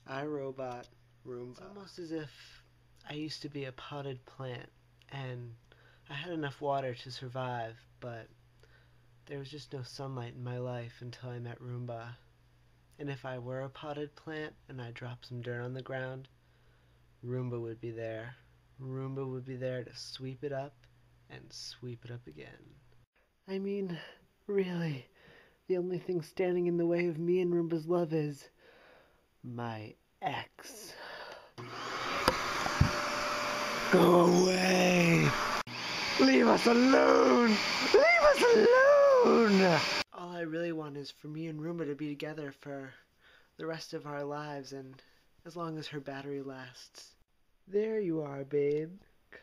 iRobot Roomba. It's almost as if I used to be a potted plant, and I had enough water to survive, but there was just no sunlight in my life until I met Roomba. And if I were a potted plant and I dropped some dirt on the ground, Roomba would be there. Roomba would be there to sweep it up and sweep it up again. I mean, really, the only thing standing in the way of me and Roomba's love is my ex. Go away! Leave us alone! Leave us alone! All I really want is for me and Roomba to be together for the rest of our lives and as long as her battery lasts. There you are, babe.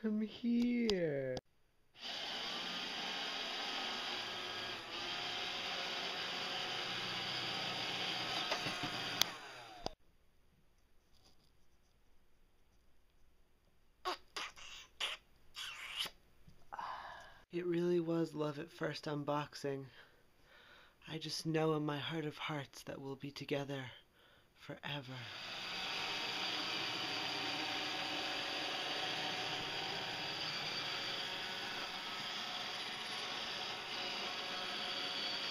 Come here. It really was love at first unboxing. I just know in my heart of hearts that we'll be together forever.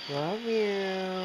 Love you.